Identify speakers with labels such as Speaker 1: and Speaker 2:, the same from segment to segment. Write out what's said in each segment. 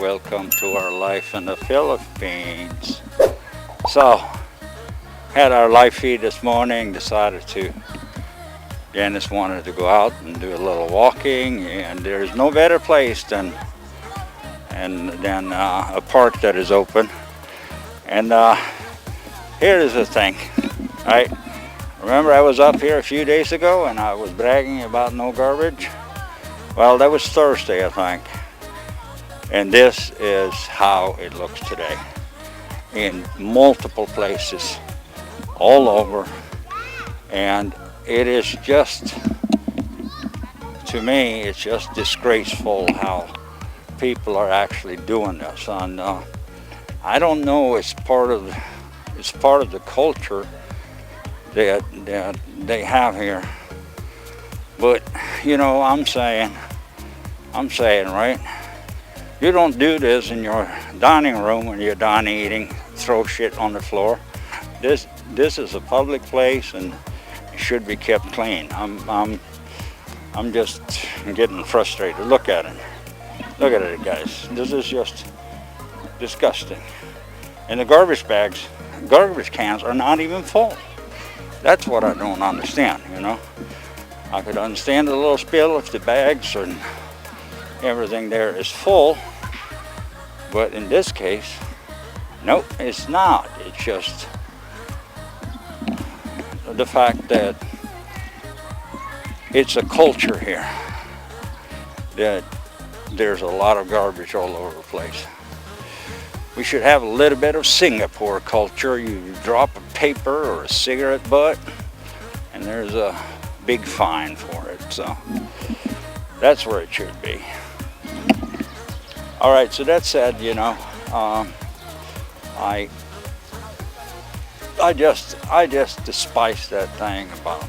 Speaker 1: Welcome to our life in the Philippines. So, had our live feed this morning, decided to, Janice wanted to go out and do a little walking, and there's no better place than a park that is open. And here is the thing, right? Remember I was up here a few days ago and I was bragging about no garbage? Well, that was Thursday, I think. And this is how it looks today in multiple places all over. And it is just, to me, it's just disgraceful how people are actually doing this. And I don't know, it's part of the culture that they have here. But you know, I'm saying, right? You don't do this in your dining room when you're done eating, throw shit on the floor. This is a public place and it should be kept clean. I'm just getting frustrated. Look at it. Look at it, guys. This is just disgusting. And the garbage cans are not even full. That's what I don't understand, you know. I could understand a little spill if the bags and everything there is full, but in this case, nope, it's not. It's just the fact that it's a culture here that there's a lot of garbage all over the place. We should have a little bit of Singapore culture. You drop a paper or a cigarette butt and there's a big fine for it. So that's where it should be. All right, so that said, you know, I just despise that thing about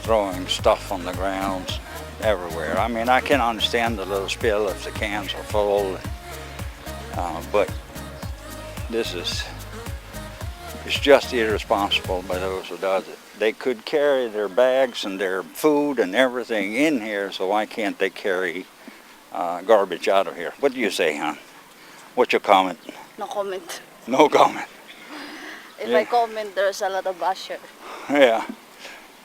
Speaker 1: throwing stuff on the grounds everywhere. I mean, I can understand the little spill if the cans are full, but it's just irresponsible by those who does it. They could carry their bags and their food and everything in here, so why can't they carry garbage out of here? What do you say, hon? What's your comment?
Speaker 2: No comment.
Speaker 1: No comment.
Speaker 2: If I comment, there's a lot of basher.
Speaker 1: Yeah.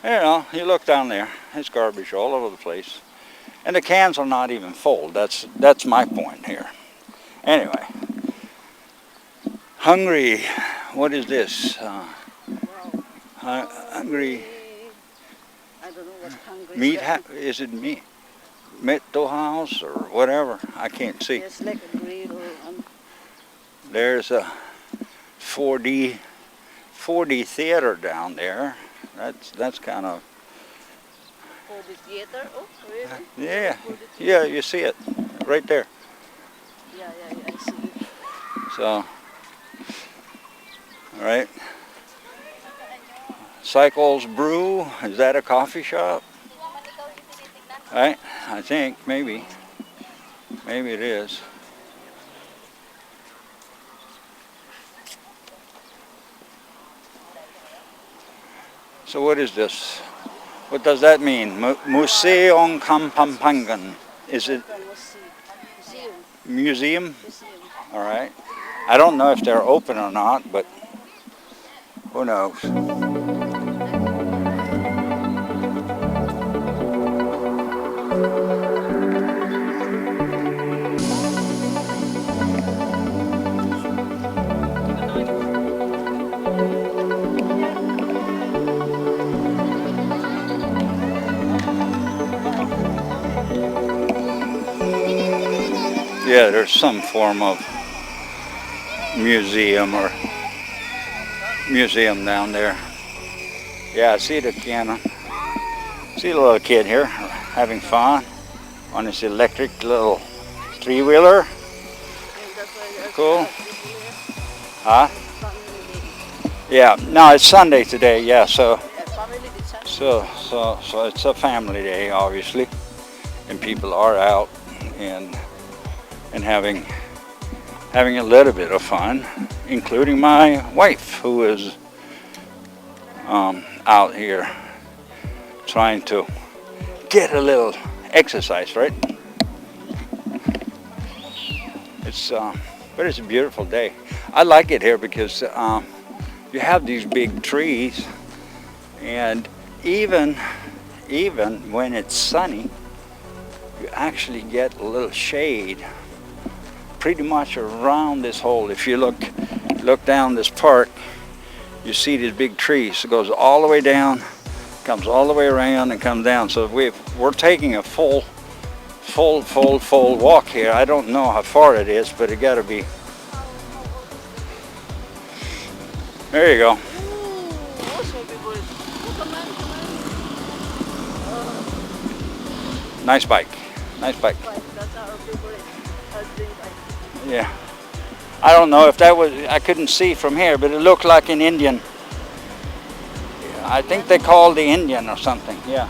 Speaker 1: You know, you look down there, there's garbage all over the place. And the cans are not even full. That's my point here. Anyway. Hungry. What is this? Hungry.
Speaker 2: I don't know what hungry
Speaker 1: Meat? Is it meat? Meto house or whatever? I can't see.
Speaker 2: It's like a grill.
Speaker 1: There's a 4D theater down there. That's kind of.
Speaker 2: 4D theater? Oh, really?
Speaker 1: Yeah, you see it right there.
Speaker 2: Yeah, I see it.
Speaker 1: So, all right. Cycles Brew, is that a coffee shop? Right, I think, maybe it is. So what is this? What does that mean? Museum Pampangan. Is it museum? All right. I don't know if they're open or not, but who knows? Yeah, there's some form of museum down there. Yeah, I see the piano. See the little kid here having fun on this electric little three-wheeler. Cool. Huh? Yeah, no, it's Sunday today. Yeah, so it's a family day, obviously, and people are out and having a little bit of fun, including my wife, who is out here trying to get a little exercise, right? It's but it's a beautiful day. I like it here because you have these big trees, and even when it's sunny, you actually get a little shade pretty much around this hole. If you look down this park, you see these big trees. It goes all the way down, comes all the way around, and comes down. So we're taking a full walk here. I don't know how far it is, but it got to be. There you go.
Speaker 2: Ooh, what's my favorite? Oh, come on, come on.
Speaker 1: Nice bike. Nice bike.
Speaker 2: That's our favorite husband bike.
Speaker 1: Yeah. I don't know if that was, I couldn't see from here, but it looked like an Indian. I think they call the Indian or something, yeah.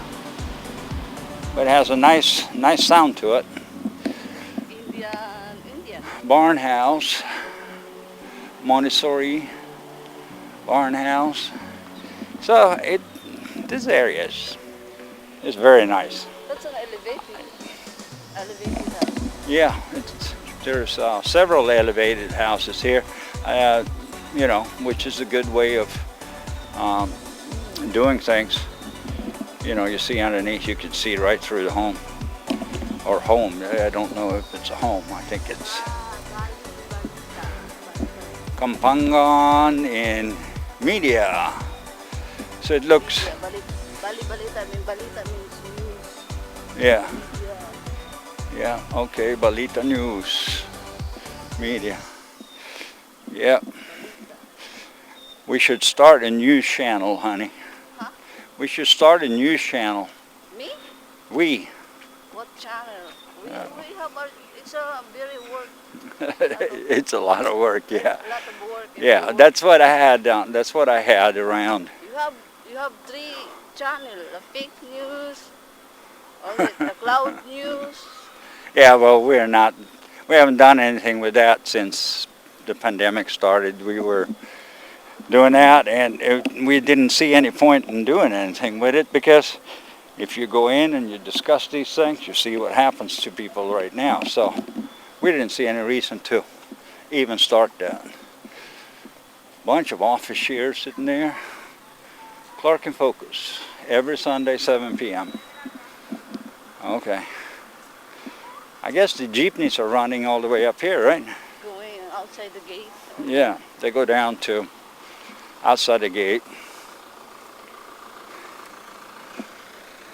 Speaker 1: But it has a nice sound to it.
Speaker 2: Indian.
Speaker 1: Barn house, Montessori barn house. So this area is very nice.
Speaker 2: That's an elevated house.
Speaker 1: Yeah, there's several elevated houses here, you know, which is a good way of doing things. You know, you see underneath, you can see right through the home. Or home, I don't know if it's a home, I think it's Pampanga in media. So it looks,
Speaker 2: Yeah, balita means news.
Speaker 1: yeah,
Speaker 2: Yeah.
Speaker 1: yeah, okay, Balita News, media. Yeah. We should start a news channel, honey.
Speaker 2: Huh?
Speaker 1: We should start a news channel.
Speaker 2: Me?
Speaker 1: We.
Speaker 2: What channel? We have it's a very work.
Speaker 1: It's a lot of work, yeah.
Speaker 2: A lot of work.
Speaker 1: Yeah, that's what I had down. That's what I had around.
Speaker 2: You have 3 channels: the fake news, or the cloud news.
Speaker 1: Yeah, well, we haven't done anything with that since the pandemic started. We were doing that, and we didn't see any point in doing anything with it, because if you go in and you discuss these things, you see what happens to people right now. So we didn't see any reason to even start that. Bunch of office chairs sitting there. Clark in Focus, every Sunday, 7 p.m. Okay. I guess the jeepneys are running all the way up here, right?
Speaker 2: Going outside the gate.
Speaker 1: Yeah, they go down to outside the gate.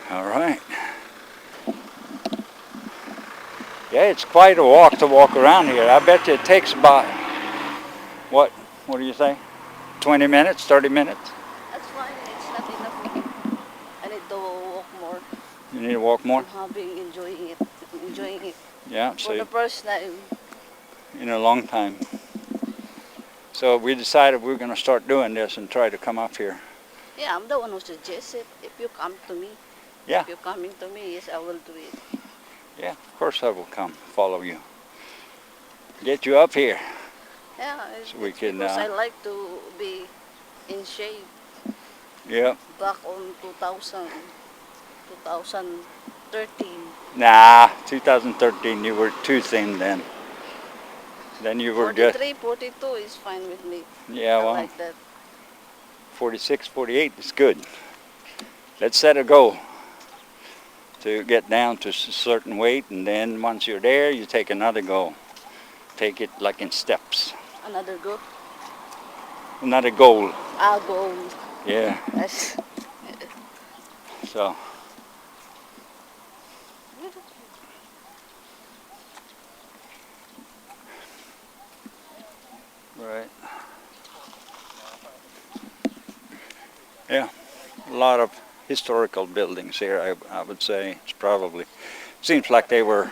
Speaker 1: All right. Yeah, it's quite a walk to walk around here. I bet you it takes about, what do you say? 20 minutes, 30 minutes?
Speaker 2: That's fine. It's not enough for me. I need to walk more.
Speaker 1: You need to walk more?
Speaker 2: I'm enjoying it.
Speaker 1: Yeah,
Speaker 2: For
Speaker 1: so
Speaker 2: the first time.
Speaker 1: in a long time. So we decided we were going to start doing this and try to come up here.
Speaker 2: Yeah, I'm the one who suggests it. If you come to me.
Speaker 1: Yeah.
Speaker 2: If you're coming to me, yes, I will do it.
Speaker 1: Yeah, of course I will come, follow you. Get you up here.
Speaker 2: Yeah,
Speaker 1: So we
Speaker 2: it's
Speaker 1: can,
Speaker 2: because I like to be in shape.
Speaker 1: Yeah.
Speaker 2: Back on 2013.
Speaker 1: Nah, 2013 you were too thin then. Then you were just,
Speaker 2: 43, 42 is fine with me.
Speaker 1: yeah,
Speaker 2: I
Speaker 1: well,
Speaker 2: like that.
Speaker 1: 46, 48 is good. Let's set a goal to get down to a certain weight, and then once you're there, you take another goal. Take it like in steps.
Speaker 2: Another goal.
Speaker 1: Another goal.
Speaker 2: I'll go.
Speaker 1: Yeah.
Speaker 2: Yes.
Speaker 1: So. Right. Yeah. A lot of historical buildings here, I would say. It's probably, seems like they're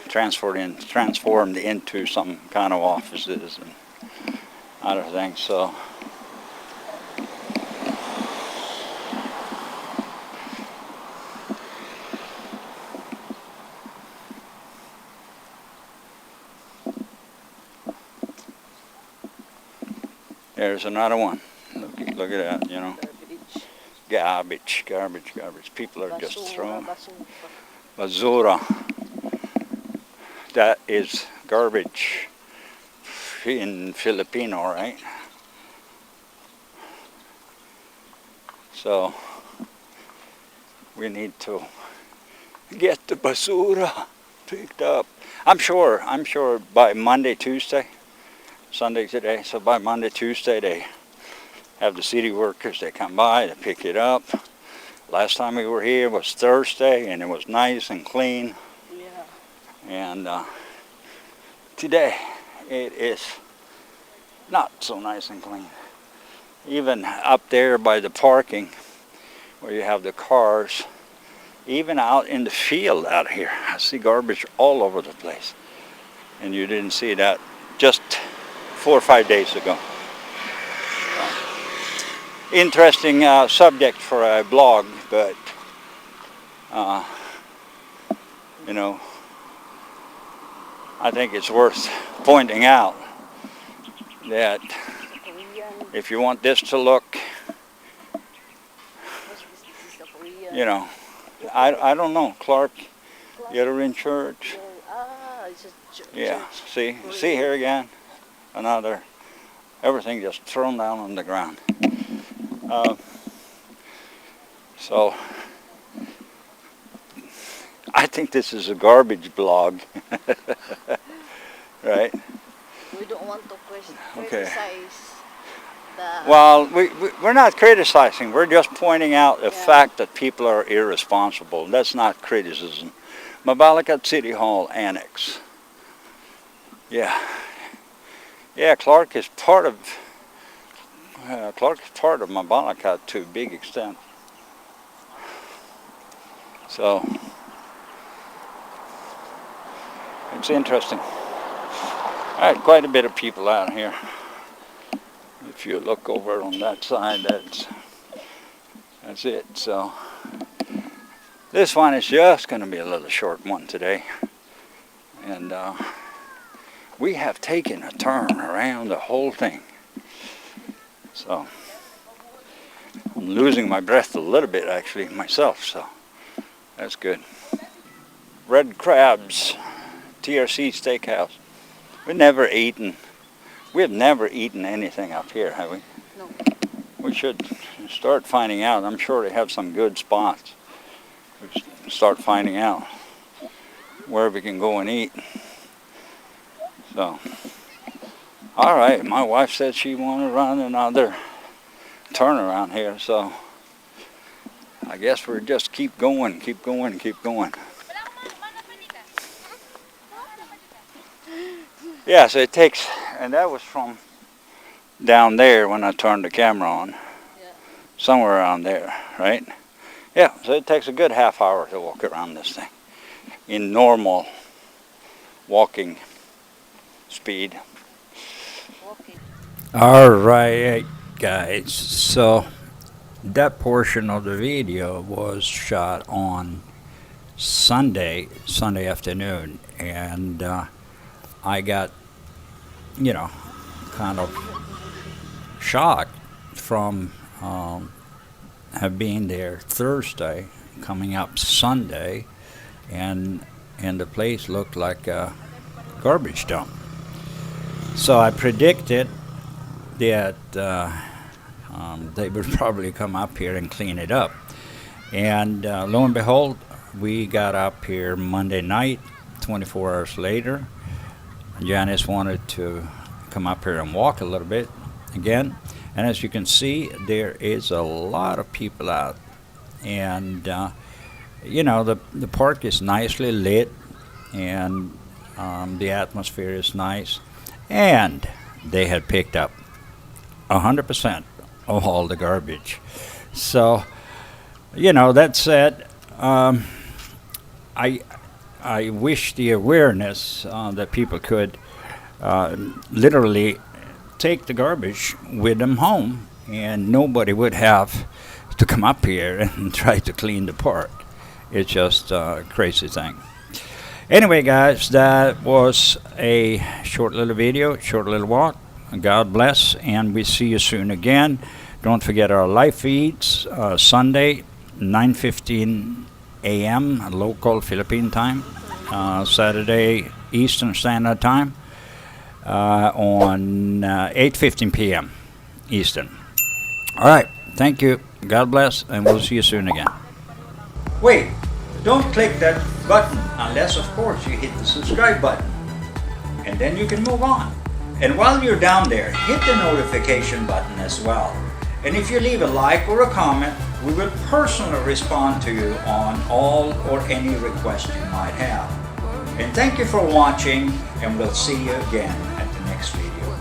Speaker 1: transformed into some kind of offices and other things. So there's another one. Look at that, you know. Garbage. People are just throwing basura. that is garbage in Filipino, right? So we need to get the basura picked up. I'm sure by Monday, Tuesday, Sunday today, so by Monday, Tuesday they have the city workers, they come by, they pick it up. Last time we were here was Thursday and it was nice and clean.
Speaker 2: Yeah.
Speaker 1: And today it is not so nice and clean. Even up there by the parking where you have the cars, even out in the field out here, I see garbage all over the place. And you didn't see that just 4 or 5 days ago. Interesting subject for a blog, but you know, I think it's worth pointing out that if you want this to look, you know, I don't know, Clark, you're in church. Yeah, see here again, another, everything just thrown down on the ground. So I think this is a garbage blog, right?
Speaker 2: We don't want to
Speaker 1: Okay.
Speaker 2: criticize the...
Speaker 1: Well, we're not criticizing. We're just pointing out the
Speaker 2: Yeah.
Speaker 1: fact that people are irresponsible. That's not criticism. Mabalacat City Hall Annex. Yeah. Yeah, Clark is part of Mabalacat to a big extent. So it's interesting. All right, quite a bit of people out here. If you look over on that side, that's it. So this one is just going to be a little short one today, and we have taken a turn around the whole thing. So I'm losing my breath a little bit actually myself, so that's good. Red Crabs, TRC Steakhouse. We have never eaten anything up here, have we?
Speaker 2: No.
Speaker 1: We should start finding out. I'm sure they have some good spots. We should start finding out where we can go and eat. So, all right, my wife said she wanted to run another turn around here, so I guess we're just keep going. Yeah, so it takes, and that was from down there when I turned the camera on.
Speaker 2: Yeah.
Speaker 1: Somewhere around there, right? Yeah, so it takes a good half hour to walk around this thing in normal walking speed.
Speaker 2: Okay.
Speaker 1: All right, guys, so that portion of the video was shot on Sunday afternoon, and I got, you know, kind of shocked from have been there Thursday, coming up Sunday, and the place looked like a garbage dump. So I predicted that they would probably come up here and clean it up. And lo and behold, we got up here Monday night, 24 hours later. Janice wanted to come up here and walk a little bit again. And as you can see, there is a lot of people out. And, you know, the park is nicely lit, and the atmosphere is nice. And they had picked up 100% of all the garbage. So, you know, that said, I wish the awareness that people could literally take the garbage with them home, and nobody would have to come up here and try to clean the park. It's just a crazy thing. Anyway, guys, that was a short little video, short little walk. God bless, and we see you soon again. Don't forget our live feeds, Sunday, 9:15 a.m. local Philippine time, Saturday Eastern Standard Time on 8:15 p.m. Eastern. All right, thank you. God bless, and we'll see you soon again. Wait, don't click that button unless, of course, you hit the subscribe button. And then you can move on. And while you're down there, hit the notification button as well. And if you leave a like or a comment, we will personally respond to you on all or any request you might have. And thank you for watching, and we'll see you again at the next video.